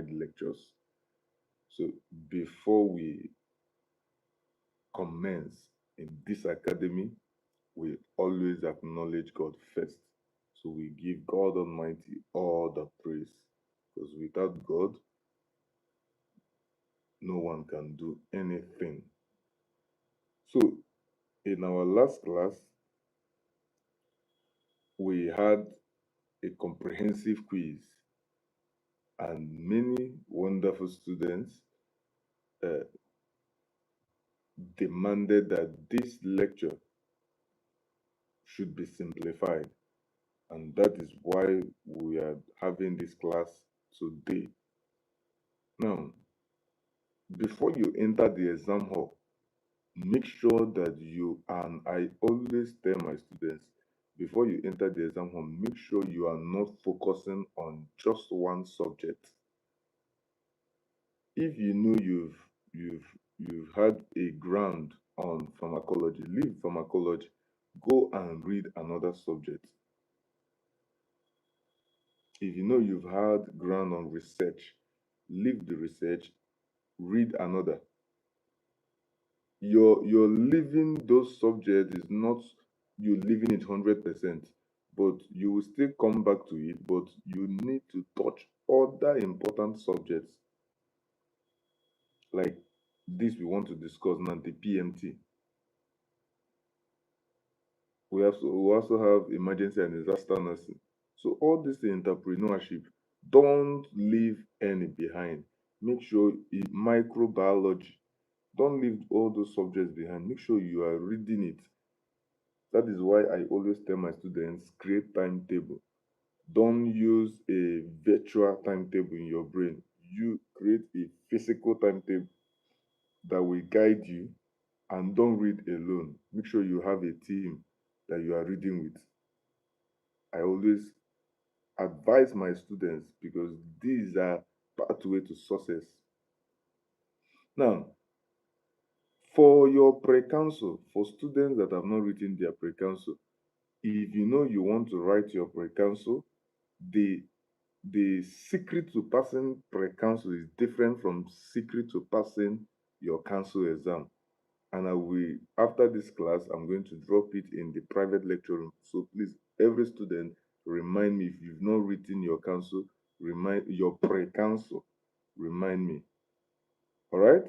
Simplified lectures. So before we commence in this academy, we always acknowledge God first. So we give God Almighty all the praise, because without God, no one can do anything. So in our last class, we had a comprehensive quiz, and many wonderful students uh, demanded that this lecture should be simplified. And that is why we are having this class today. Now, before you enter the exam hall, make sure that you, and I always tell my students, before you enter the exam hall, make sure you are not focusing on just one subject. If you know you've had a ground on pharmacology, leave pharmacology, go and read another subject. If you know you've had ground on research, leave the research, read another. Your leaving those subjects is not you leaving it 100%, but you will still come back to it, but you need to touch other important subjects like this we want to discuss now, the PMT. We also have emergency and disaster nursing. So all this entrepreneurship, don't leave any behind. Make sure microbiology, don't leave all those subjects behind. Make sure you are reading it. That is why I always tell my students, create timetable. Don't use a virtual timetable in your brain. You create a physical timetable that will guide you, and don't read alone. Make sure you have a team that you are reading with. I always advise my students because these are pathway to success. Now, for your pre-council, for students that have not written their pre-council, if you know you want to write your pre-council, the secret to passing pre-council is different from secret to passing your council exam. And I will, after this class, I'm going to drop it in the private lecture room. So please, every student, remind me if you've not written your council, remind your pre-council, remind me. All right?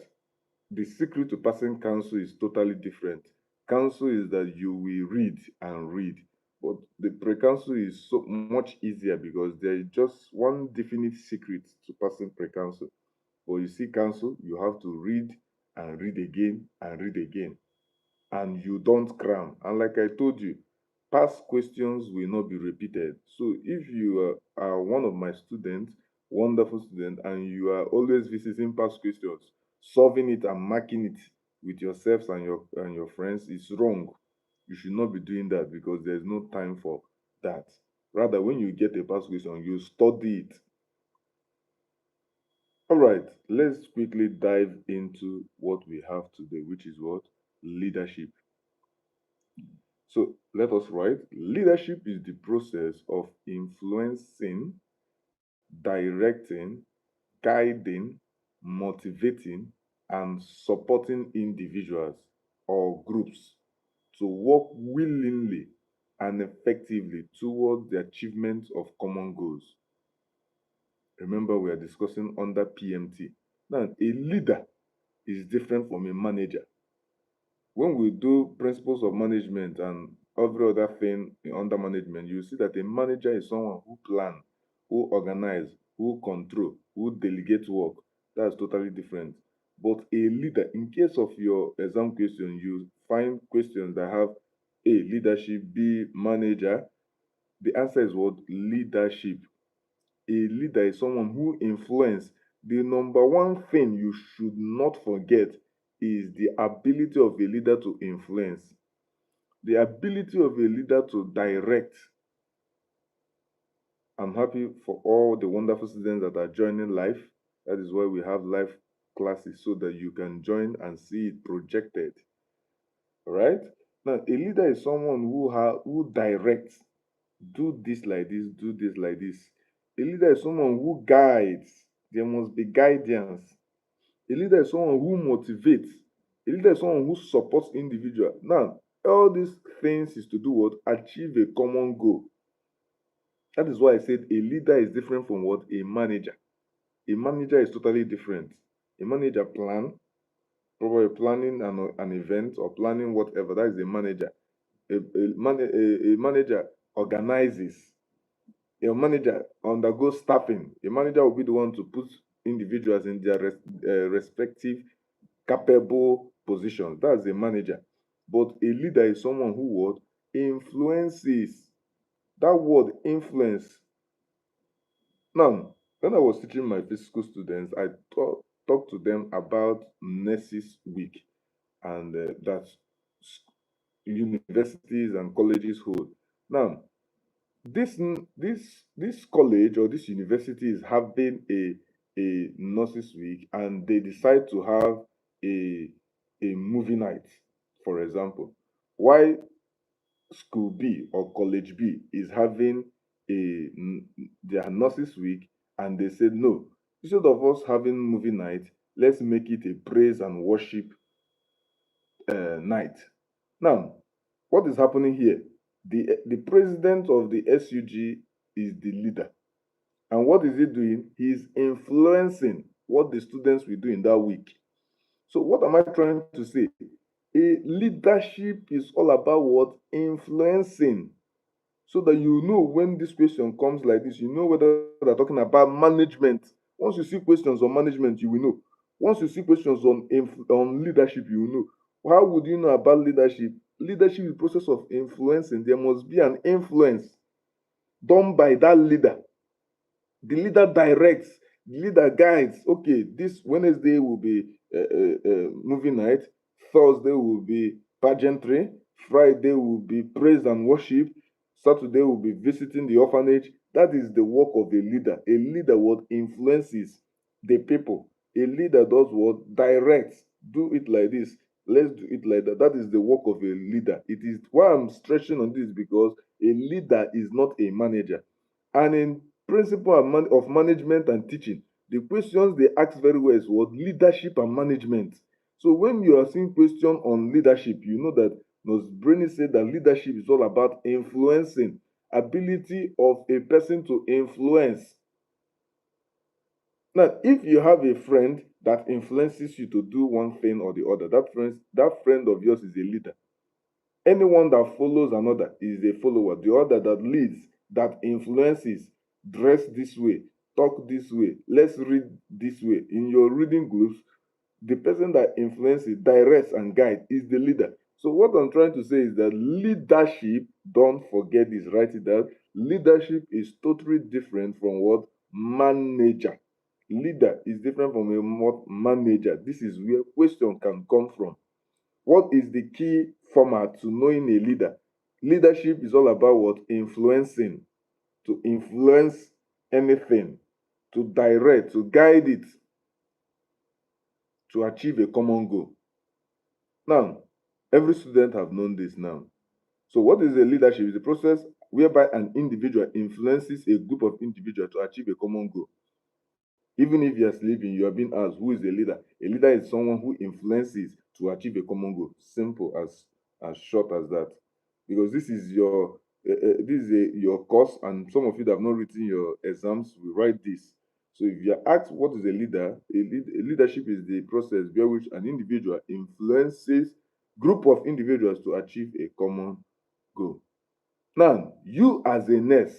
The secret to passing council is totally different. Council is that you will read and read, but the pre-council is so much easier because there is just one definite secret to passing pre-council. But you see, council, you have to read and read again and read again, and you don't cram. And like I told you, past questions will not be repeated. So if you are one of my students, wonderful student, and you are always visiting past questions, solving it and marking it with yourselves and your friends is wrong. You should not be doing that because there's no time for that. Rather, when you get a past question, you study it. All right, let's quickly dive into what we have today, which is what? Leadership. So let us write, leadership is the process of influencing, directing, guiding, motivating, and supporting individuals or groups to work willingly and effectively toward the achievement of common goals. Remember, we are discussing under PMT. Now, a leader is different from a manager. When we do principles of management and every other thing under management, you see that a manager is someone who plan, who organize, who control, who delegate work. That's totally different. But a leader, in case of your exam question, you find questions that have A, leadership, B, manager. The answer is what? Leadership. A leader is someone who influence. The number one thing you should not forget is the ability of a leader to influence, the ability of a leader to direct. I'm happy for all the wonderful students that are joining live. That is why we have live classes so that you can join and see it projected. All right? Now, a leader is someone who directs. Do this like this, do this like this. A leader is someone who guides. There must be guidance. A leader is someone who motivates. A leader is someone who supports individual. Now, all these things is to do what? Achieve a common goal. That is why I said a leader is different from what? A manager. A manager is totally different. A manager probably planning an event or planning whatever. That is a manager. A manager organizes. A manager undergoes staffing. A manager will be the one to put individuals in their respective capable positions. That's a manager. But a leader is someone who what? Influences. That word influence. Now, when I was teaching my physical students, I talked to them about Nurses Week and that universities and colleges hold. Now, this college or this university is having a nurses week, and they decide to have a movie night, for example. Why school B or college B is having their nurses week, and they said no, instead of us having movie night, let's make it a praise and worship night. Now, what is happening here? The president of the SUG is the leader. And what is he doing? He is influencing what the students will do in that week. So, what am I trying to say? A leadership is all about what? Influencing. So that you know when this question comes like this, you know whether they're talking about management. Once you see questions on management, you will know. Once you see questions on leadership, you will know. How would you know about leadership? Leadership is the process of influencing. There must be an influence done by that leader. The leader directs, the leader guides. Okay, this Wednesday will be movie night, Thursday will be pageantry, Friday will be praise and worship, Saturday will be visiting the orphanage. That is the work of a leader. A leader what influences the people. A leader does what? Directs. Do it like this. Let's do it like that. That is the work of a leader. It is why I'm stretching on this, because a leader is not a manager. And in principle of management and teaching, the questions they ask very well is what? Leadership and management. So when you are seeing question on leadership, you know that Brainy said that leadership is all about influencing, ability of a person to influence. Now, if you have a friend that influences you to do one thing or the other, that friend of yours is a leader. Anyone that follows another is a follower. The other that leads, that influences, dress this way, talk this way, let's read this way. In your reading groups, the person that influences, directs, and guides is the leader. So what I'm trying to say is that leadership, don't forget this, write it down. Leadership is totally different from what? Manager. Leader is different from a manager. This is where question can come from. What is the key format to knowing a leader? Leadership is all about what? Influencing. To influence anything, to direct, to guide it, to achieve a common goal. Now, every student have known this now. So what is a leadership? It's a process whereby an individual influences a group of individuals to achieve a common goal. Even if you are sleeping, you are being asked, who is a leader? A leader is someone who influences to achieve a common goal. Simple as short as that. Because this is your course, and some of you that have not written your exams will write this. So if you are asked what is a leader, a leadership is the process by which an individual influences group of individuals to achieve a common goal. Now, you as a nurse,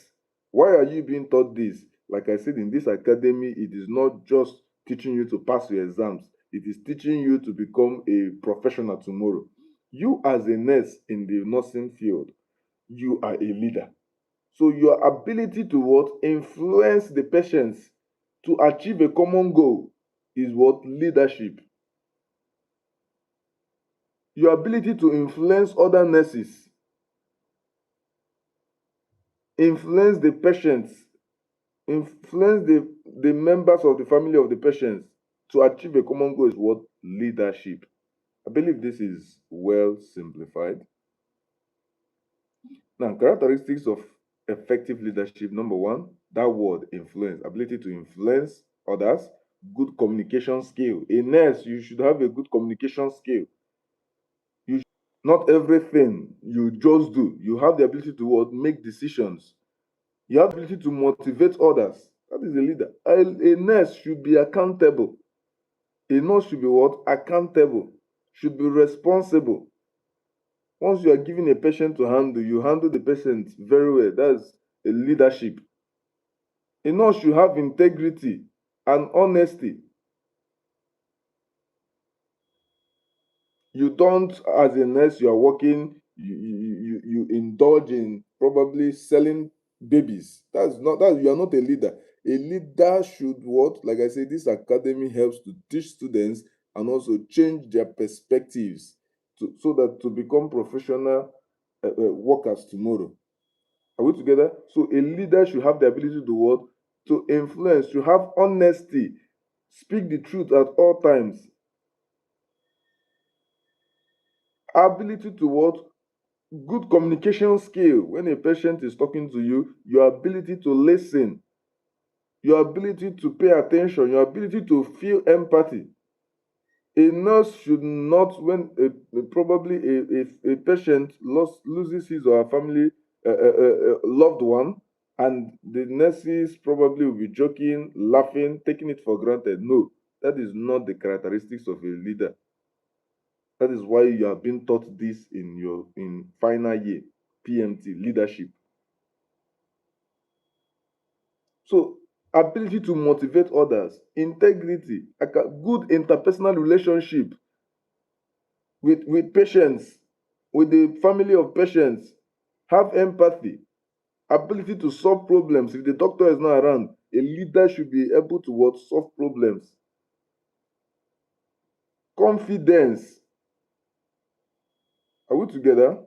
why are you being taught this? Like I said, in this academy, it is not just teaching you to pass your exams. It is teaching you to become a professional tomorrow. You as a nurse in the nursing field, you are a leader. So your ability to what? Influence the patients to achieve a common goal is what? Leadership. Your ability to influence other nurses, influence the patients, influence the members of the family of the patients to achieve a common goal is what? Leadership. I believe this is well simplified. Now, characteristics of effective leadership. Number one, that word influence, ability to influence others, good communication skill. A nurse, you should have a good communication skill. Not everything you just do. You have the ability to what? Make decisions. You have the ability to motivate others. That is a leader. A nurse should be accountable. A nurse should be what? Accountable. Should be responsible. Once you are given a patient to handle, you handle the patient very well. That's a leadership. A nurse should have integrity and honesty. You don't, as a nurse, you are working, you indulge in probably selling babies. That's not that. You are not a leader. A leader should what? Like I said, this academy helps to teach students and also change their perspectives so that to become professional workers tomorrow. Are we together? So a leader should have the ability to what? To influence, to have honesty, speak the truth at all times, ability to what? Good communication skill. When a patient is talking to you, your ability to listen, your ability to pay attention, your ability to feel empathy. A nurse should not, when probably a patient loses his or her family loved one, and the nurses probably will be joking, laughing, taking it for granted. No, that is not the characteristics of a leader. That is why you have been taught this in final year PMT leadership. So ability to motivate others, integrity, good interpersonal relationship with patients, with the family of patients, have empathy, ability to solve problems. If the doctor is not around, a leader should be able to what? Solve problems. Confidence. Are we together?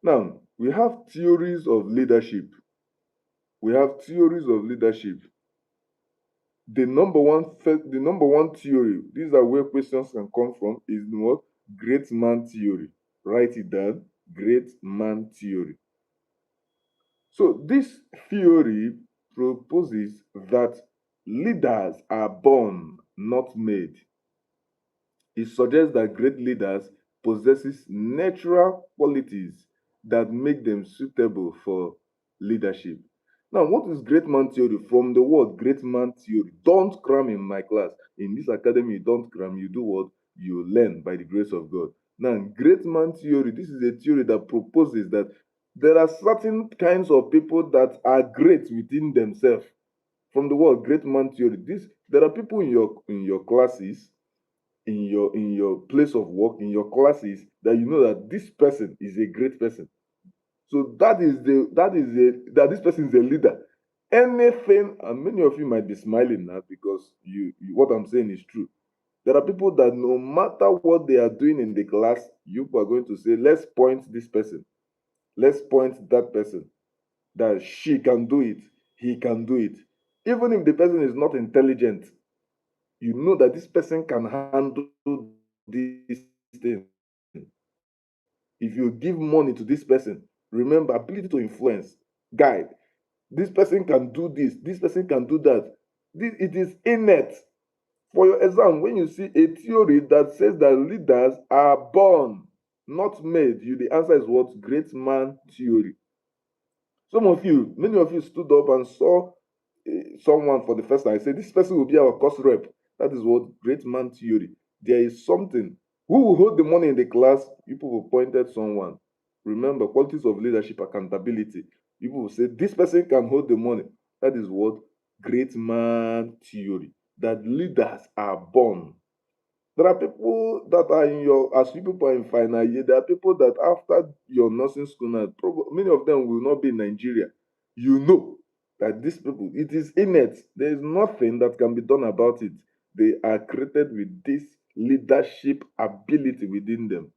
Now, we have theories of leadership. We have theories of leadership. The number one theory, these are where questions can come from, is what? Great man theory. Write it down. Great man theory. So this theory proposes that leaders are born, not made. It suggests that great leaders possesses natural qualities that make them suitable for leadership. Now, what is great man theory? From the word great man theory, don't cram in my class. In this academy, you don't cram, you do what? You learn by the grace of God. Now, great man theory, this is a theory that proposes that there are certain kinds of people that are great within themselves. From the word great man theory, there are people in your classes, in your place of work, in your classes, that you know that this person is a great person. So that this person is a leader. Anything, and many of you might be smiling now because what I'm saying is true. There are people that no matter what they are doing in the class, you are going to say, let's point this person, let's point that person, that she can do it, he can do it. Even if the person is not intelligent, you know that this person can handle this thing. If you give money to this person, remember, ability to influence, guide. This person can do this person can do that. It is innate. For your exam, when you see a theory that says that leaders are born, not made, the answer is what? Great man theory. Many of you stood up and saw someone for the first time. I said, this person will be our course rep. That is what? Great man theory. There is something. Who will hold the money in the class? People will point at someone. Remember, qualities of leadership, accountability. People will say, this person can hold the money. That is what? Great man theory. That leaders are born. There are people that are as you people are in final year, there are people that after your nursing school now, many of them will not be in Nigeria. You know that these people, it is innate. There is nothing that can be done about it. They are created with this leadership ability within them.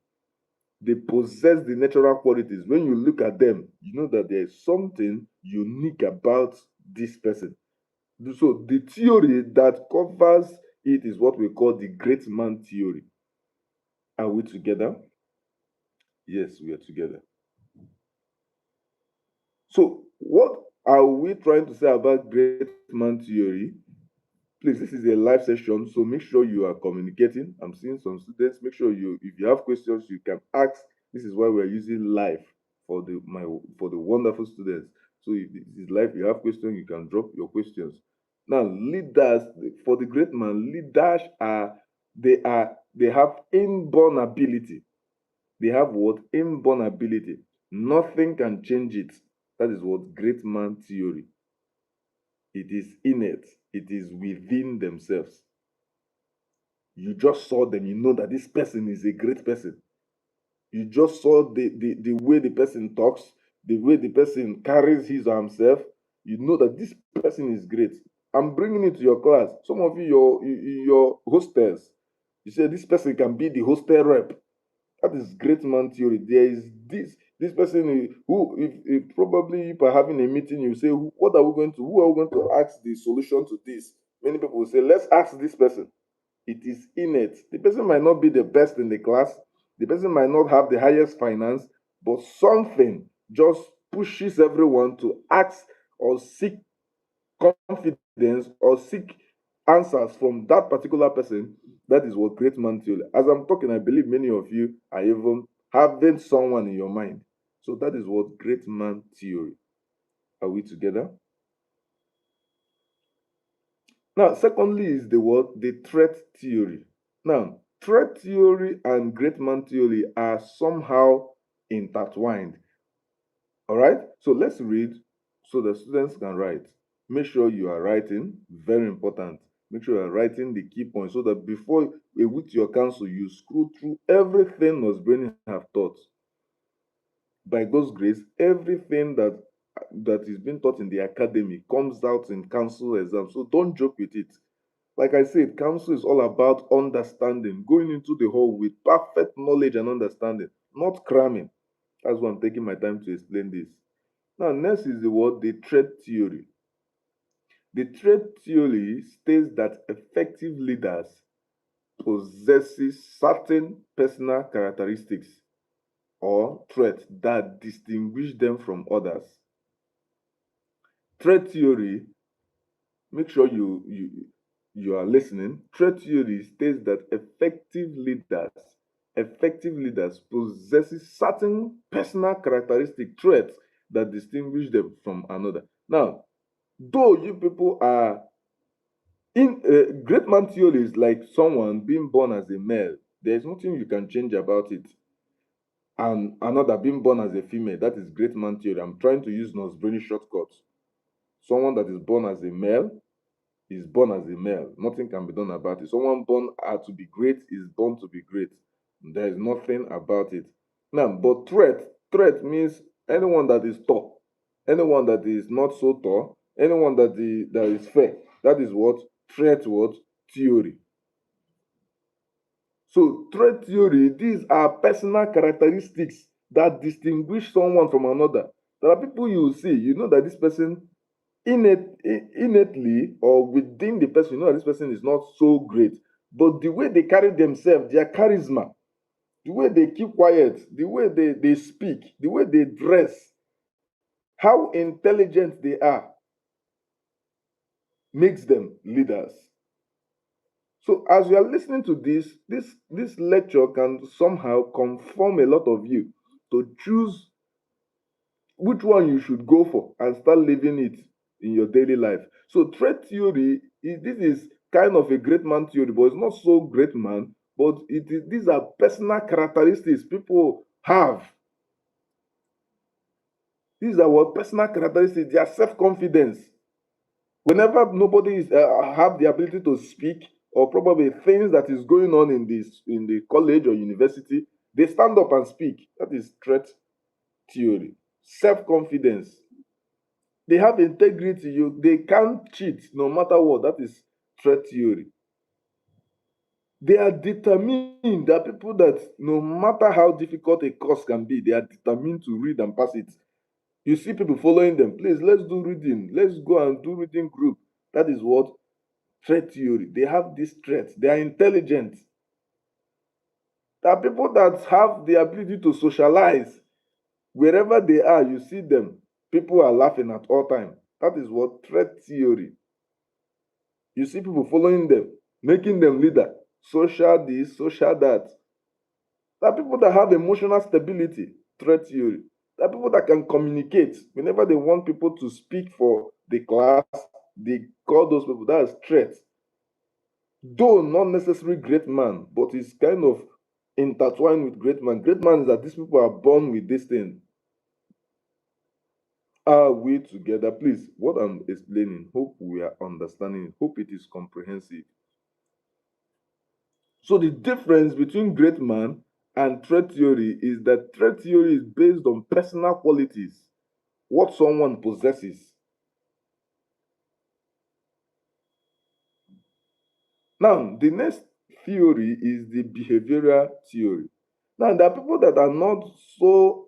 They possess the natural qualities. When you look at them, you know that there is something unique about this person. So the theory that covers it is what we call the great man theory. Are we together? Yes, we are together. So what are we trying to say about great man theory? Please, this is a live session, so make sure you are communicating. I'm seeing some students. Make sure if you have questions, you can ask. This is why we're using live for the wonderful students. So if this is live, you have questions, you can drop your questions. Now, leaders, for the great man, leaders they have inborn ability. They have what? Inborn ability. Nothing can change it. That is what great man theory. It is innate. It is within themselves. You just saw them. You know that this person is a great person. You just saw the way the person talks, the way the person carries his or himself. You know that this person is great. I'm bringing it to your class. Some of you, your hostels, you say this person can be the hostel rep. That is great man theory. There is this person who, if probably if are having a meeting, you say, who are we going to ask the solution to this? Many people will say, let's ask this person. It is innate. The person might not be the best in the class. The person might not have the highest finance, but something just pushes everyone to ask or seek confidence or seek answers from that particular person. That is what great man theory. As I'm talking, I believe many of you are even having someone in your mind. So that is what great man theory. Are we together? Now, secondly, is the threat theory. Now, threat theory and great man theory are somehow intertwined. All right, so let's read so the students can write. Make sure you are writing, very important. Make sure you are writing the key points so that before with your counsel, you scroll through everything Brainy have taught. By God's grace, everything that is being taught in the academy comes out in council exam. So don't joke with it. Like I said, counsel is all about understanding, going into the hall with perfect knowledge and understanding, not cramming. That's why I'm taking my time to explain this. Now, next is the threat theory. The threat theory states that effective leaders possesses certain personal characteristics or traits that distinguish them from others. Threat theory, make sure you are listening. Threat theory states that effective leaders possesses certain personal characteristic traits that distinguish them from another. Now, though you people are in great man theory is like someone being born as a male. There is nothing you can change about it. And another being born as a female, that is great man theory. I'm trying to use Brainy shortcuts. Someone that is born as a male is born as a male. Nothing can be done about it. Someone born to be great is born to be great. There is nothing about it. Now, but threat means anyone that is tall, anyone that is not so tall, anyone that is fair. That is what threat theory. So threat theory, these are personal characteristics that distinguish someone from another. There are people you see, you know that this person innately or within the person, you know that this person is not so great. But the way they carry themselves, their charisma, the way they keep quiet, the way they speak, the way they dress, how intelligent they are, makes them leaders. So as you are listening to this lecture can somehow conform a lot of you to choose which one you should go for and start living it in your daily life. So threat theory, this is kind of a great man theory, but it's not so great man, but these are personal characteristics people have. These are what personal characteristics, their self-confidence. Whenever nobody have the ability to speak, or probably things that is going on in the college or university, they stand up and speak. That is threat theory. Self-confidence. They have integrity. They can't cheat no matter what. That is threat theory. They are determined. There are people that no matter how difficult a course can be, they are determined to read and pass it. You see people following them. Please, let's do reading. Let's go and do reading group. That is what threat theory. They have this threat. They are intelligent. There are people that have the ability to socialize. Wherever they are, you see them. People are laughing at all time. That is what threat theory. You see people following them, making them leader, social this, social that. There are people that have emotional stability, threat theory. There are people that can communicate. Whenever they want people to speak for the class, they call those people, that is threat. Though not necessarily great man, but it's kind of intertwined with great man. Great man is that these people are born with this thing. Are we together? Please, what I'm explaining, hope we are understanding, hope it is comprehensive. So the difference between great man and threat theory is that threat theory is based on personal qualities, what someone possesses. Now, the next theory is the behavioral theory. Now, there are people that are not so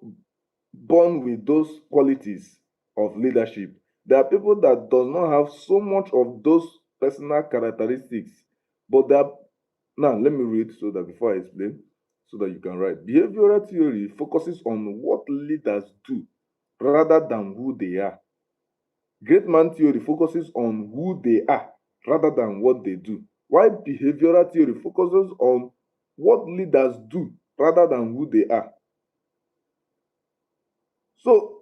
born with those qualities of leadership. There are people that does not have so much of those personal characteristics, but that now let me read so that before I explain, so that you can write. Behavioral theory focuses on what leaders do rather than who they are. Great man theory focuses on who they are rather than what they do. While behavioral theory focuses on what leaders do rather than who they are. So,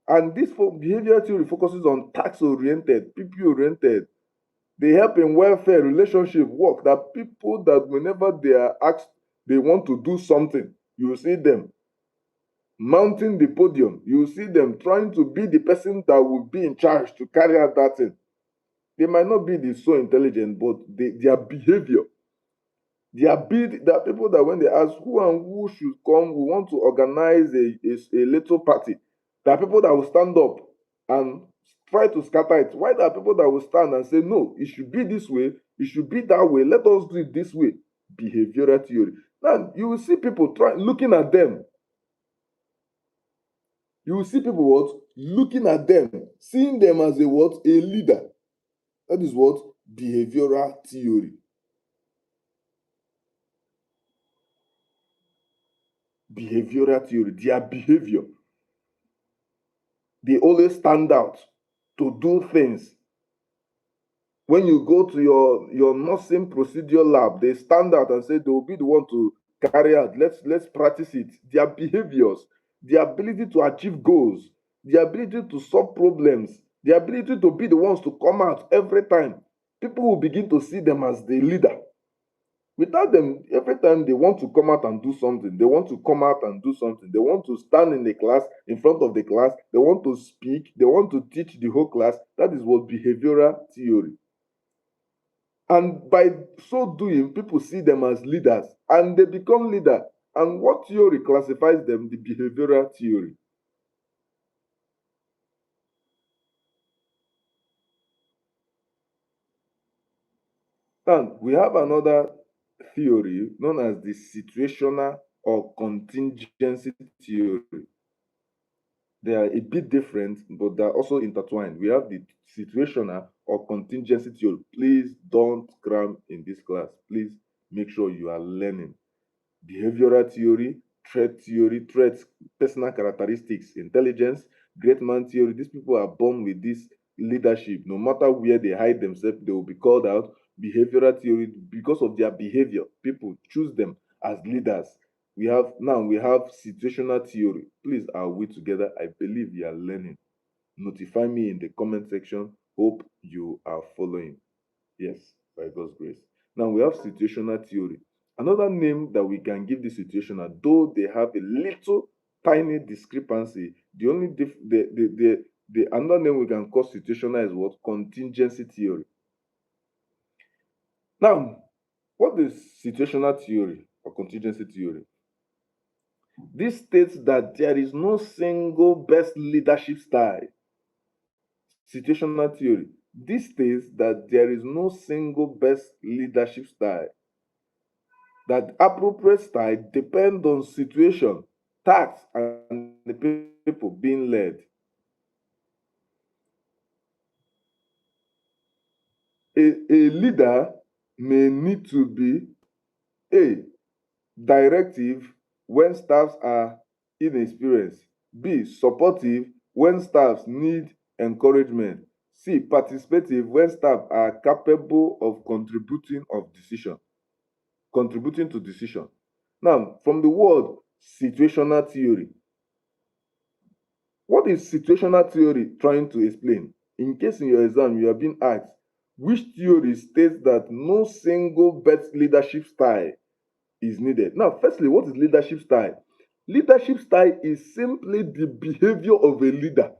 and this behavioral theory focuses on task-oriented, people-oriented. They help in welfare, relationship, work. That people that whenever they are asked, they want to do something, you see them mounting the podium. You see them trying to be the person that will be in charge to carry out that thing. They might not be so intelligent, but their behavior, their ability, there are people that when they ask who and who should come, we want to organize a little party. There are people that will stand up and try to scatter it. Why there are people that will stand and say, no, it should be this way, it should be that way, let us do it this way. Behavioral theory. Now you will see people looking at them. You will see people what? Looking at them, seeing them as a what? A leader. That is what? Behavioral theory. Behavioral theory, their behavior. They always stand out to do things. When you go to your nursing procedure lab, they stand out and say they will be the one to carry out. Let's practice it. Their behaviors, the ability to achieve goals, the ability to solve problems, the ability to be the ones to come out every time. People will begin to see them as the leader. Without them, every time they want to come out and do something, they want to come out and do something. They want to stand in the class, in front of the class. They want to speak. They want to teach the whole class. That is what behavioral theory. And by so doing, people see them as leaders and they become leader. And what theory classifies them? The behavioral theory. And we have another theory known as the situational or contingency theory. They are a bit different, but they're also intertwined. We have the situational or contingency theory. Please don't cram in this class. Please make sure you are learning. Behavioral theory, threats, personal characteristics, intelligence, great man theory. These people are born with this leadership. No matter where they hide themselves, they will be called out. Behavioral theory, because of their behavior, people choose them as leaders. We have situational theory. Please, are we together? I believe you are learning. Notify me in the comment section. Hope you are following. Yes, by God's grace. Now we have situational theory. Another name that we can give the situational, though they have a little tiny discrepancy, the only the another name we can call situational is what? Contingency theory. Now, what is situational theory or contingency theory? This states that there is no single best leadership style. Situational theory. This states that there is no single best leadership style. That appropriate style depends on situation, task, and the people being led. A leader may need to be A. Directive when staffs are inexperienced. B. Supportive when staffs need encouragement. C, participative, when staff are capable of contributing to decision. Now, from the word situational theory, what is situational theory trying to explain? In case in your exam you are being asked, which theory states that no single best leadership style is needed? Now, firstly, what is leadership style? Leadership style is simply the behavior of a leader.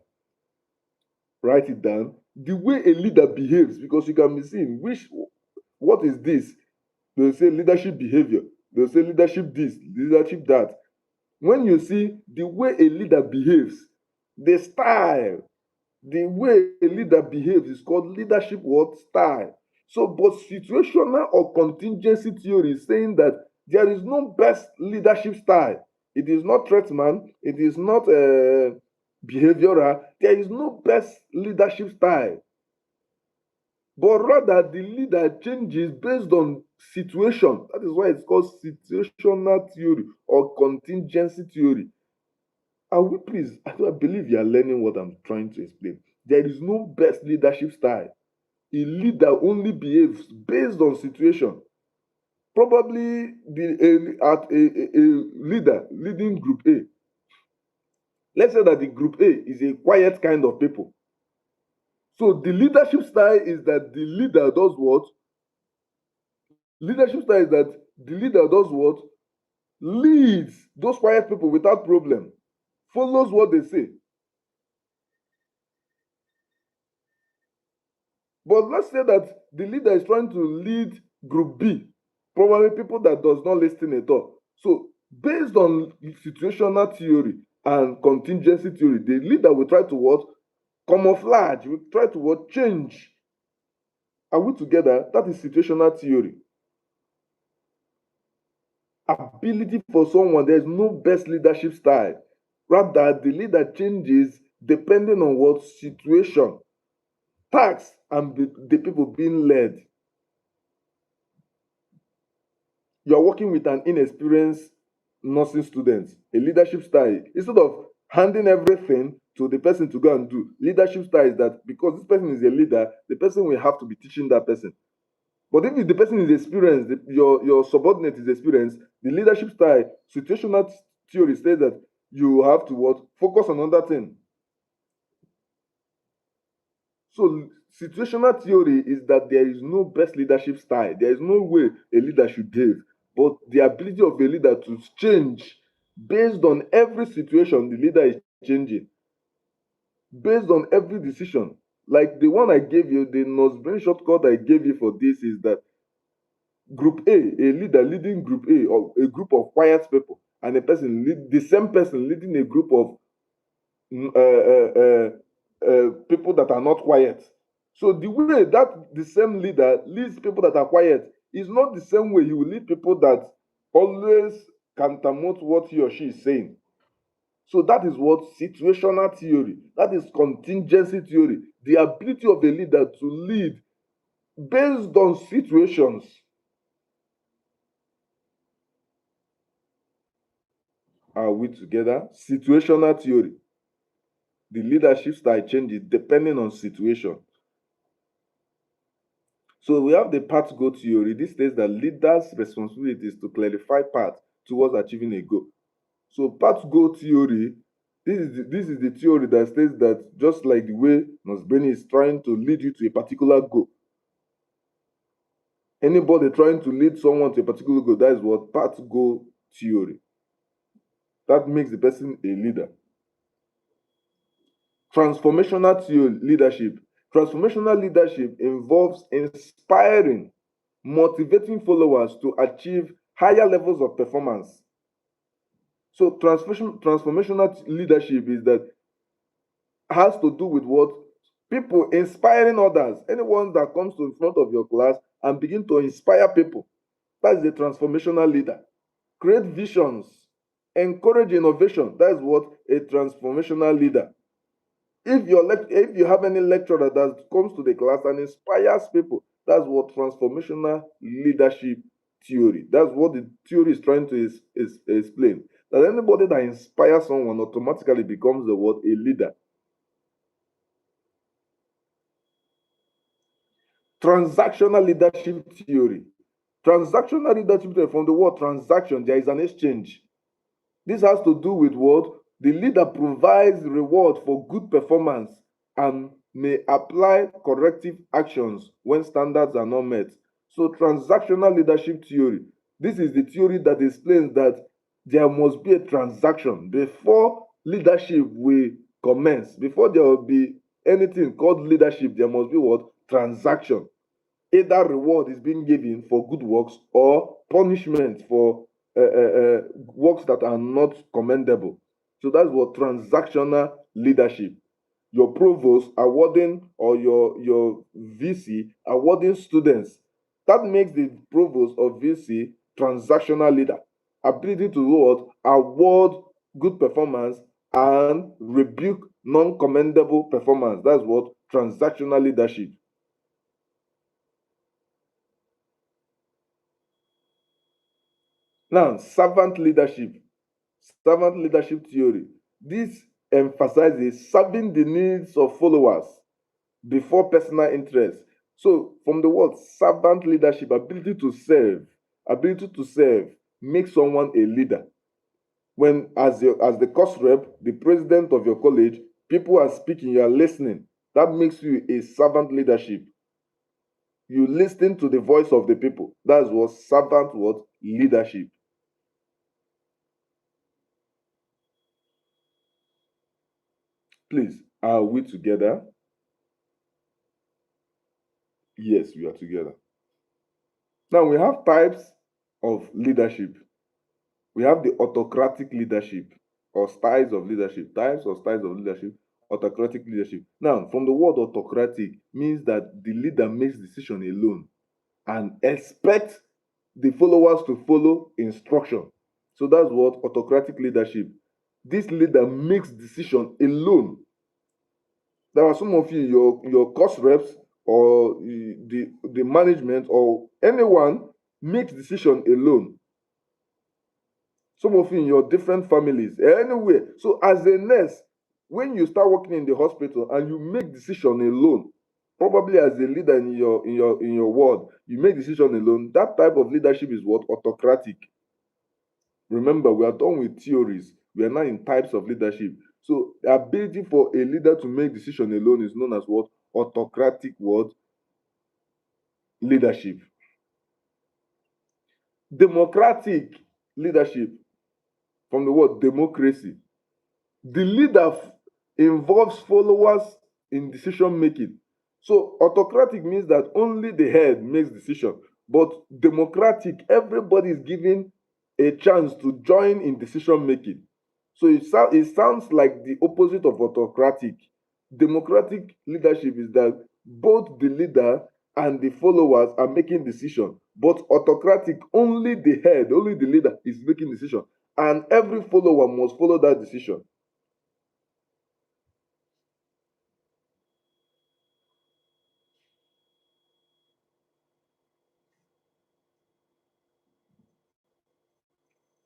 Write it down. The way a leader behaves, because you can be seeing what is this? They'll say leadership behavior. They'll say leadership this, leadership that. When you see the way a leader behaves, the style, the way a leader behaves is called leadership what? Style. So, but situational or contingency theory is saying that there is no best leadership style. It is not threatman. It is not behavioral. There is no best leadership style. But rather, the leader changes based on situation. That is why it's called situational theory or contingency theory. And we please, I believe you are learning what I'm trying to explain. There is no best leadership style. A leader only behaves based on situation. Probably a leader leading group A. Let's say that the group A is a quiet kind of people. So the leadership style is that the leader does what? Leadership style is that the leader does what? Leads those quiet people without problem. Follows what they say. But let's say that the leader is trying to lead group B, probably people that does not listen at all. So based on situational theory and contingency theory, the leader will try to what? Camouflage, will try to what? Change. Are we together? That is situational theory. Ability for someone, there is no best leadership style. Rather, the leader changes depending on what situation, tasks, and the people being led. You are working with an inexperienced nursing student, a leadership style. Instead of handing everything to the person to go and do, leadership style is that because this person is a leader, the person will have to be teaching that person. But if the person is experienced, your subordinate is experienced, the leadership style, situational theory says that you have to what? Focus on another thing. So situational theory is that there is no best leadership style. There is no way a leader should behave. But the ability of a leader to change based on every situation, the leader is changing. Based on every decision. Like the one I gave you, the Brainy shortcut I gave you for this is that group A leader leading group A, or a group of quiet people, and the same person leading a group of people that are not quiet. So the way that the same leader leads people that are quiet is not the same way he will lead people that always countermand what he or she is saying. So that is what situational theory, that is contingency theory, the ability of a leader to lead based on situations. Are we together? Situational theory. The leadership style changes depending on situation. So we have the path goal theory. This says that leaders' responsibility is to clarify path towards achieving a goal. So path goal theory, this is the theory that states that just like the way Brainy is trying to lead you to a particular goal. Anybody trying to lead someone to a particular goal, that is what path goal theory. That makes the person a leader. Transformational leadership. Transformational leadership involves inspiring, motivating followers to achieve higher levels of performance. So transformational leadership is that has to do with what? People inspiring others. Anyone that comes to in front of your class and begin to inspire people. That's the transformational leader. Create visions, encourage innovation. That's what a transformational leader. If you have any lecturer that comes to the class and inspires people, that's what transformational leadership theory. That's what the theory is trying to explain. That anybody that inspires someone automatically becomes a leader. Transactional leadership theory. Transactional leadership theory, from the word transaction, there is an exchange. This has to do with what? The leader provides reward for good performance and may apply corrective actions when standards are not met. So transactional leadership theory, this is the theory that explains that there must be a transaction before leadership will commence. Before there will be anything called leadership, there must be what? Transaction. Either reward is being given for good works or punishment for works that are not commendable. So that's what transactional leadership. Your provost awarding or your VC awarding students. That makes the provost or VC transactional leader. Ability to what? Award good performance and rebuke non-commendable performance. That's what transactional leadership. Now, servant leadership theory. This emphasizes serving the needs of followers before personal interest. So, from the word servant leadership, ability to serve makes someone a leader. When, as the course rep, the president of your college, people are speaking, you are listening. That makes you a servant leadership. You listen to the voice of the people. That's what servant leadership. Please, are we together? Yes, we are together. Now we have types of leadership. We have the autocratic leadership or styles of leadership. Types or styles of leadership, autocratic leadership. Now, from the word autocratic means that the leader makes decision alone and expects the followers to follow instruction. So that's what autocratic leadership. This leader makes decision alone. There are some of you, your course reps or the management or anyone makes decision alone. Some of you in your different families, anywhere. So as a nurse, when you start working in the hospital and you make decision alone, probably as a leader in your ward, you make decision alone. That type of leadership is what? Autocratic. Remember, we are done with theories. We are now in types of leadership. So the ability for a leader to make decision alone is known as what? Autocratic leadership. Democratic leadership, from the word democracy. The leader involves followers in decision making. So autocratic means that only the head makes decision, but democratic, everybody is given a chance to join in decision making. So it sounds like the opposite of autocratic. Democratic leadership is that both the leader and the followers are making decision, but autocratic, only the head, only the leader is making decision, and every follower must follow that decision.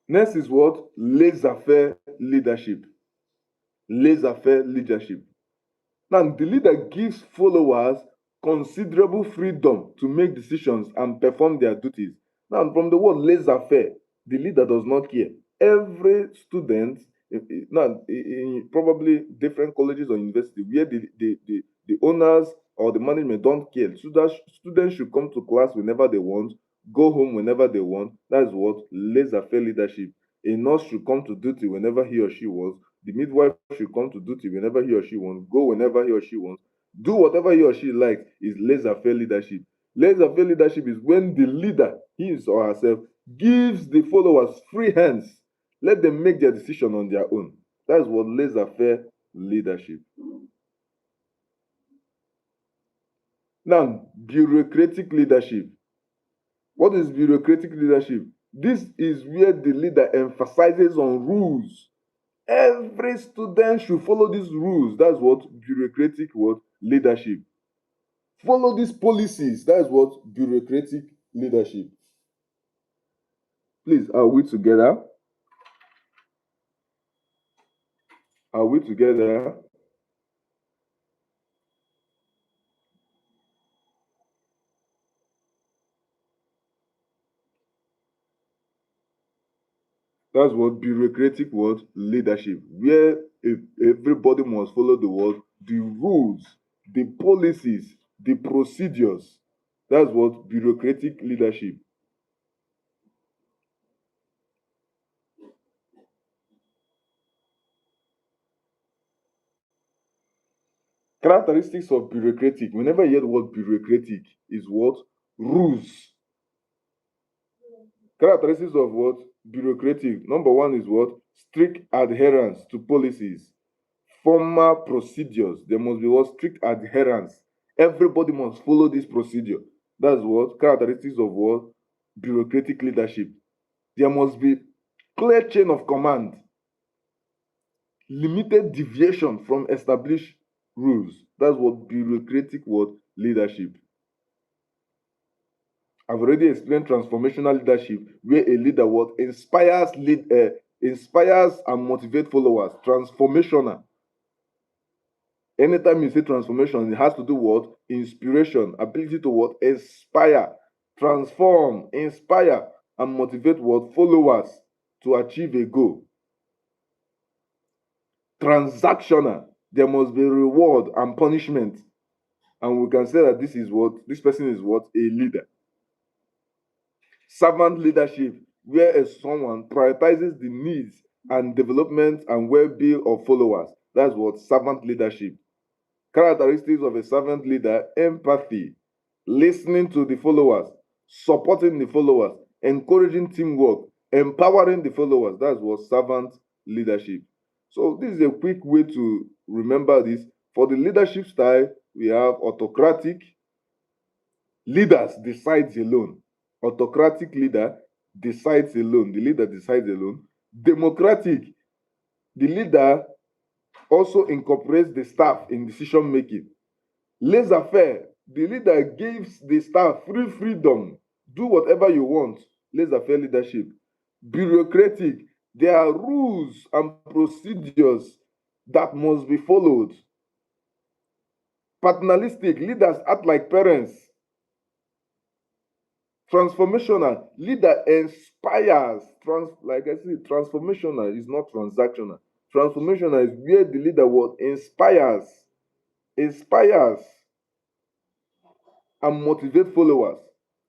Next is what? Laissez-faire leadership. Laissez-faire leadership. Now, the leader gives followers considerable freedom to make decisions and perform their duties. Now, from the word laissez-faire, the leader does not care. Every student, now in probably different colleges or universities, where the owners or the management don't care. Students should come to class whenever they want, go home whenever they want. That's what laissez-faire leadership. A nurse should come to duty whenever he or she wants. The midwife should come to duty whenever he or she wants, go whenever he or she wants, do whatever he or she likes. Is laissez-faire leadership. Laissez-faire leadership is when the leader, his or herself, gives the followers free hands. Let them make their decision on their own. That's what laissez-faire leadership. Now, bureaucratic leadership. What is bureaucratic leadership? This is where the leader emphasizes on rules. Every student should follow these rules. That's what bureaucratic leadership. Follow these policies. That's what bureaucratic leadership. Please, are we together? Are we together? That's what bureaucratic what leadership, where everybody must follow the rules, the policies, the procedures. That's what bureaucratic leadership. Characteristics of bureaucratic. Whenever you hear the word bureaucratic, is what? Rules. Characteristics of what? Bureaucratic. Number one is what? Strict adherence to policies. Formal procedures. There must be what? Strict adherence. Everybody must follow this procedure. That's what? Characteristics of what? Bureaucratic leadership. There must be clear chain of command. Limited deviation from established rules. That's what bureaucratic what? Leadership. I've already explained transformational leadership, where a leader what inspires and motivate followers. Transformational. Anytime you say transformation, it has to do what? Inspiration, ability to what? Inspire, transform, inspire, and motivate what? Followers to achieve a goal. Transactional. There must be reward and punishment. And we can say that this person is what? A leader. Servant leadership, where someone prioritizes the needs and development and well-being of followers. That's what servant leadership. Characteristics of a servant leader: empathy, listening to the followers, supporting the followers, encouraging teamwork, empowering the followers. That's what servant leadership. So this is a quick way to remember this. For the leadership style, we have autocratic. Leaders decides alone. Autocratic leader decides alone. The leader decides alone. Democratic. The leader also incorporates the staff in decision making. Laissez-faire. The leader gives the staff free freedom. Do whatever you want. Laissez-faire leadership. Bureaucratic. There are rules and procedures that must be followed. Paternalistic. Leaders act like parents. Transformational. Leader inspires. Like I said, transformational is not transactional. Transformational is where the leader what? Inspires and motivate followers.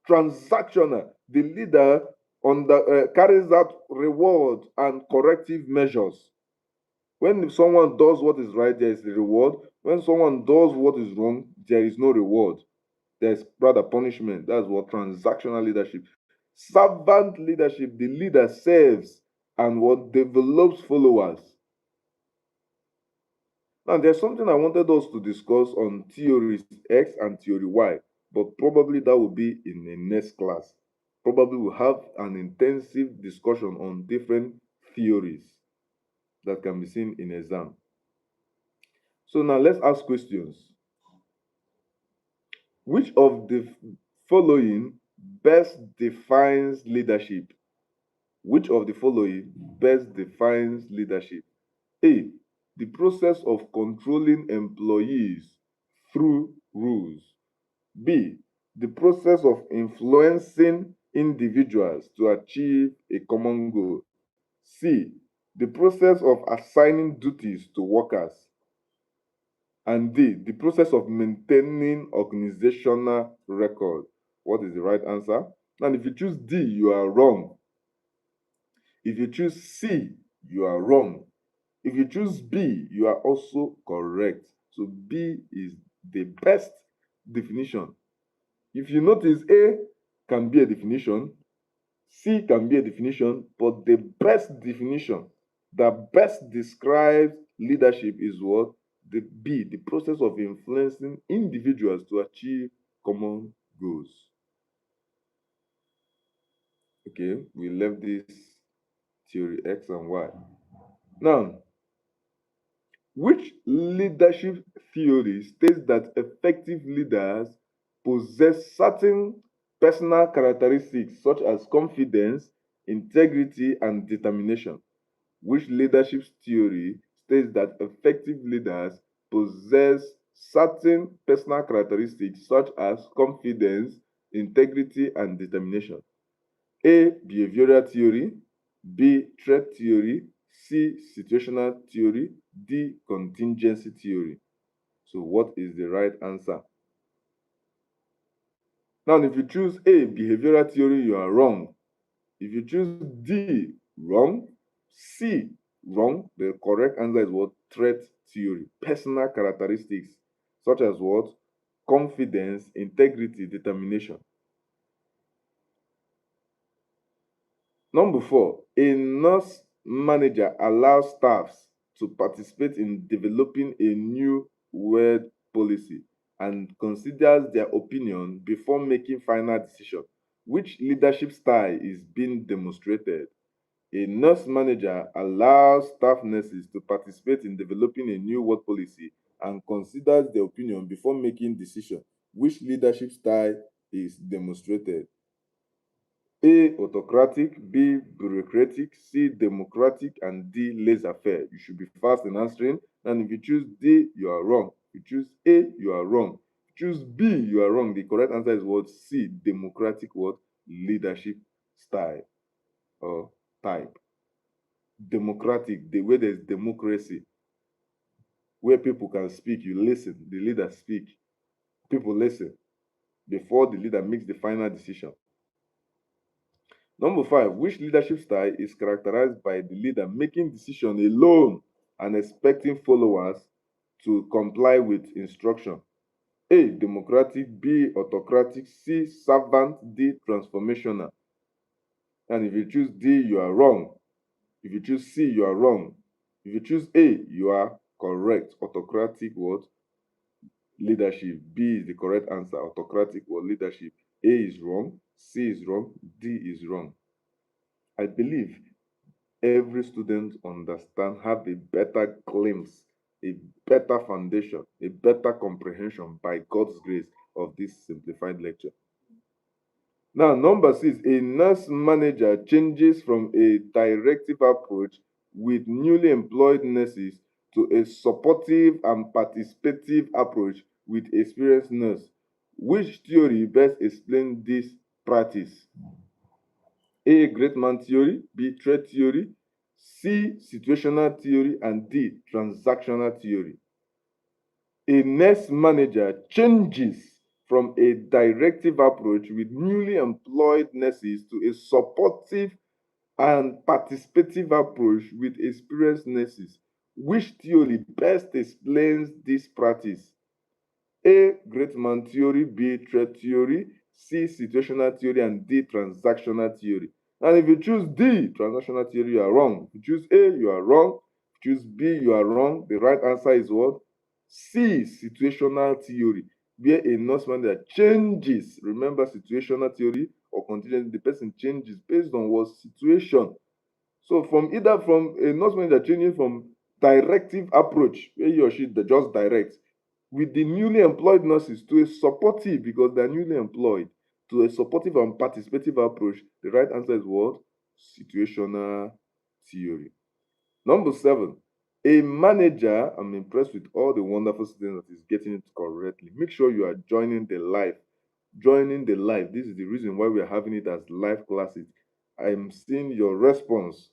Transactional. The leader carries out reward and corrective measures. When someone does what is right, there is a reward. When someone does what is wrong, there is no reward. There's rather punishment. That's what transactional leadership. Servant leadership, the leader serves and what develops followers. Now, there's something I wanted us to discuss on theories X and theory Y, but probably that will be in the next class. Probably we'll have an intensive discussion on different theories that can be seen in exam. So now let's ask questions. Which of the following best defines leadership? Which of the following best defines leadership? A. The process of controlling employees through rules. B. The process of influencing individuals to achieve a common goal. C. The process of assigning duties to workers. And D. The process of maintaining organizational record. What is the right answer? And if you choose D, you are wrong. If you choose C, you are wrong. If you choose B, you are also correct. So B is the best definition. If you notice, A can be a definition, C can be a definition, but the best definition that best describes leadership is what? The B, the process of influencing individuals to achieve common goals. Okay, we left this theory X and Y. Now, which leadership theory states that effective leaders possess certain personal characteristics such as confidence, integrity, and determination? Which leadership theory states that effective leaders possess certain personal characteristics such as confidence, integrity, and determination? A. Behavioral theory. B. Threat theory. C. Situational theory. D. Contingency theory. So what is the right answer? Now, if you choose A. Behavioral theory, you are wrong. If you choose D. Wrong. C. Wrong. The correct answer is what? Threat theory. Personal characteristics such as what? Confidence, integrity, determination. Number 4, a nurse manager allows staffs to participate in developing a new word policy and considers their opinion before making final decision. Which leadership style is being demonstrated? A nurse manager allows staff nurses to participate in developing a new word policy and considers their opinion before making decision. Which leadership style is demonstrated? A. Autocratic. B. Bureaucratic. C. Democratic. And D. Laissez-faire. You should be fast in answering. And if you choose D, you are wrong. If you choose A, you are wrong. If you choose B, you are wrong. The correct answer is what? C. Democratic what? Leadership style or type. Democratic, the way there's democracy, where people can speak, you listen, the leader speak, people listen before the leader makes the final decision. Number 5, which leadership style is characterized by the leader making decisions alone and expecting followers to comply with instruction? A. Democratic. B. Autocratic. C. Servant. D. Transformational. And if you choose D, you are wrong. If you choose C, you are wrong. If you choose A, you are correct. Autocratic what? Leadership. B is the correct answer. Autocratic what? Leadership. A is wrong. C is wrong. D is wrong. I believe every student have a better glimpse, a better foundation, a better comprehension by God's grace of this simplified lecture. Now, number 6, a nurse manager changes from a directive approach with newly employed nurses to a supportive and participative approach with experienced nurse. Which theory best explains this practice? A. Great man theory. B. Threat theory. C. Situational theory. And D. Transactional theory. A nurse manager changes from a directive approach with newly employed nurses to a supportive and participative approach with experienced nurses. Which theory best explains this practice? A. Great man theory. B. Threat theory. C. Situational theory. And D. Transactional theory. And if you choose D, transactional theory, you are wrong. If you choose A, you are wrong. If you choose B, you are wrong. The right answer is what? C. Situational theory, where a nurse manager changes. Remember, situational theory or contingency, the person changes based on what situation. So from a nurse manager changing from directive approach, where he or she just directs, with the newly employed nurses to a supportive, because they're newly employed, to a supportive and participative approach. The right answer is what? Situational theory. Number 7, a manager. I'm impressed with all the wonderful students that is getting it correctly. Make sure you are joining the live. Joining the live. This is the reason why we are having it as live classes. I'm seeing your response,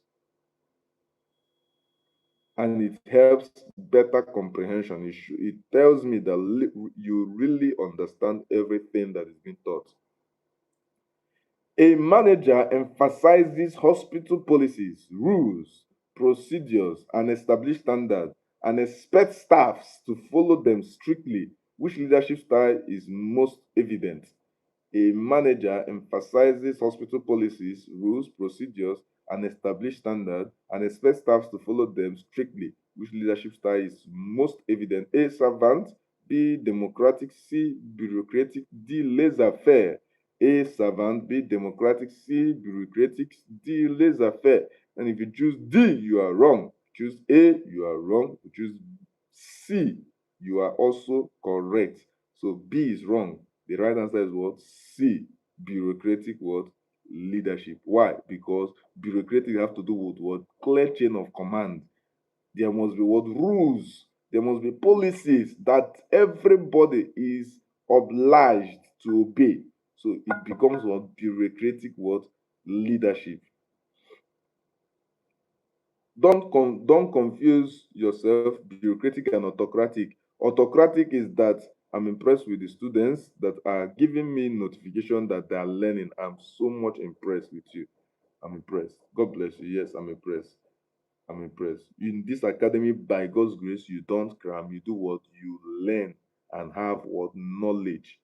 and it helps better comprehension. It tells me that you really understand everything that is being taught. A manager emphasizes hospital policies, rules, procedures, and established standards and expects staffs to follow them strictly. Which leadership style is most evident? A manager emphasizes hospital policies, rules, procedures, and established standards and expects staff to follow them strictly. Which leadership style is most evident? A. Servant. B. Democratic. C. Bureaucratic. D. Laissez-faire. A. Servant. B. Democratic. C. Bureaucratic. D. Laissez-faire. And if you choose D, you are wrong. Choose A, you are wrong. If you choose C, you are also correct. So B is wrong. The right answer is what? C. Bureaucratic what? Leadership. Why? Because bureaucratic have to do with what? Clear chain of command. There must be what? Rules. There must be policies that everybody is obliged to obey. So it becomes what? Bureaucratic what? Leadership. Don't confuse yourself bureaucratic and autocratic. Autocratic is that I'm impressed with the students that are giving me notification that they are learning. I'm so much impressed with you. I'm impressed. God bless you. Yes, I'm impressed. I'm impressed. In this academy, by God's grace, you don't cram, you do what you learn and have what knowledge.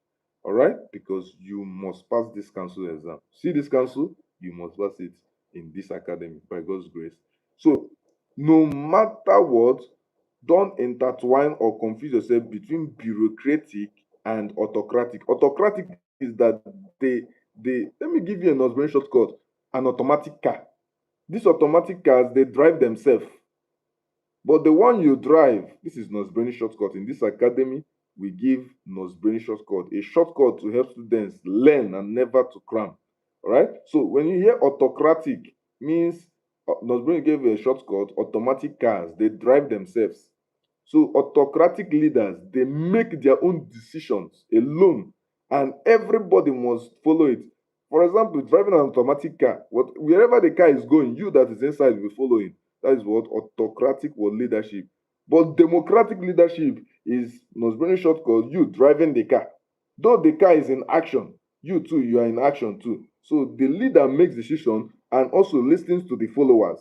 All right? Because you must pass this council exam. See this council, you must pass it in this academy by God's grace. So, no matter what, don't intertwine or confuse yourself between bureaucratic and autocratic. Autocratic is that they let me give you an Osborne shortcut, an automatic car. These automatic cars, they drive themselves. But the one you drive, this is Brainy shortcut. In this academy, we give Brainy shortcut, a shortcut to help students learn and never to cram. All right. So when you hear autocratic, means Brainy gave a shortcut. Automatic cars, they drive themselves. So autocratic leaders, they make their own decisions alone, and everybody must follow it. For example, driving an automatic car, wherever the car is going, you that is inside will follow it. That is what autocratic leadership. But democratic leadership is Nosbrani shortcut, you driving the car. Though the car is in action, you too, you are in action too. So the leader makes decision and also listens to the followers.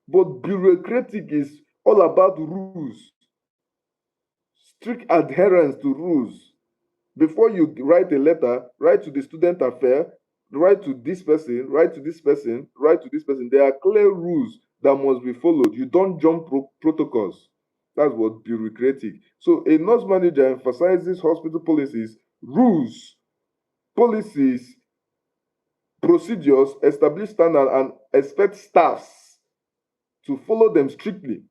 But bureaucratic is all about rules, strict adherence to rules. Before you write a letter, write to the student affair, write to this person, write to this person, write to this person. There are clear rules that must be followed. You don't jump protocols. That's what bureaucratic. So a nurse manager emphasizes hospital policies, rules, policies, procedures, establish standards, and expect staffs to follow them strictly.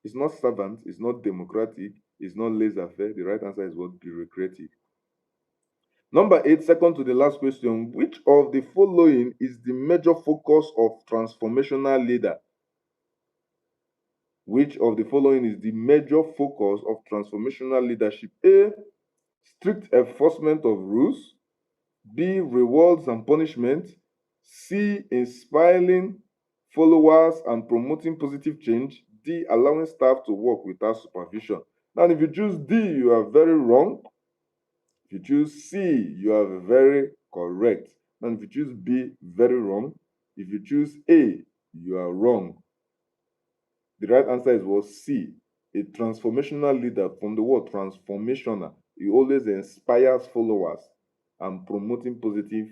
It's not servant, it's not democratic, it's not laissez-faire. The right answer is what? Bureaucratic. Number 8, second to the last question. Which of the following is the major focus of transformational leader? Which of the following is the major focus of transformational leadership? A. Strict enforcement of rules. B. Rewards and punishment. C. Inspiring followers and promoting positive change. D. Allowing staff to work without supervision. Now, if you choose D, you are very wrong. If you choose C, you are very correct. And if you choose B, very wrong. If you choose A, you are wrong. The right answer is what? C. A transformational leader, from the word transformational, he always inspires followers and promoting positive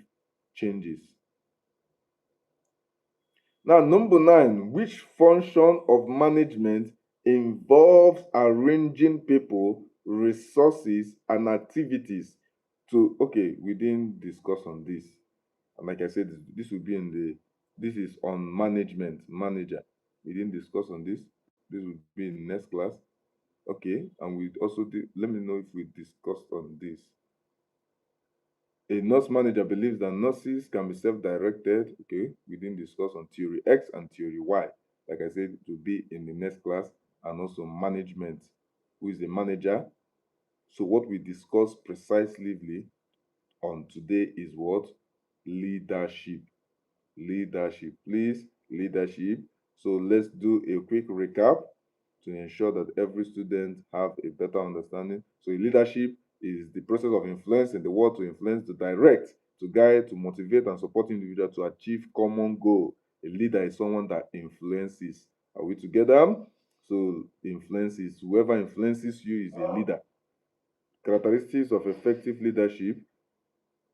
changes. Now, number 9, which function of management involves arranging people, resources, and activities to, okay, we didn't discuss on this. And like I said, this will be in this is on management, manager. We didn't discuss on this. This will be in next class. Okay, and we also did, let me know if we discussed on this. A nurse manager believes that nurses can be self-directed. Okay, we didn't discuss on theory X and theory Y. Like I said, it will be in the next class. And also management. Who is the manager? So what we discussed precisely on today is what? Leadership. Leadership. Please, leadership. So let's do a quick recap to ensure that every student have a better understanding. So leadership is the process of influence in the world, to influence, to direct, to guide, to motivate and support individual to achieve common goal. A leader is someone that influences. Are we together? So influences, whoever influences you is a leader. Characteristics of effective leadership: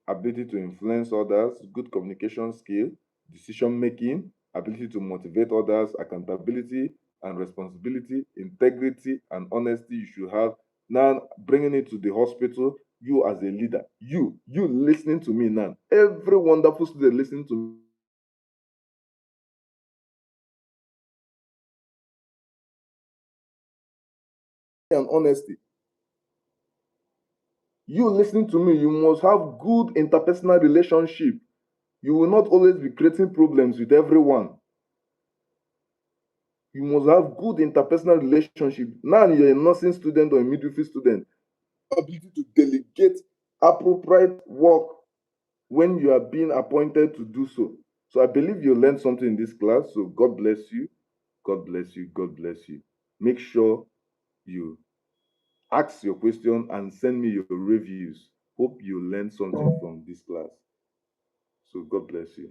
ability to influence others, good communication skill, decision making, ability to motivate others, accountability and responsibility, integrity and honesty you should have. Now, bringing it to the hospital, you as a leader, you listening to me now, every wonderful student listening to me, and honesty. You listening to me, you must have good interpersonal relationship. You will not always be creating problems with everyone. You must have good interpersonal relationship. Now you're a nursing student or a midwifery student, ability to delegate appropriate work when you are being appointed to do so. So I believe you learned something in this class. So God bless you. God bless you. God bless you. Make sure you ask your question and send me your reviews. Hope you learned something from this class. So God bless you.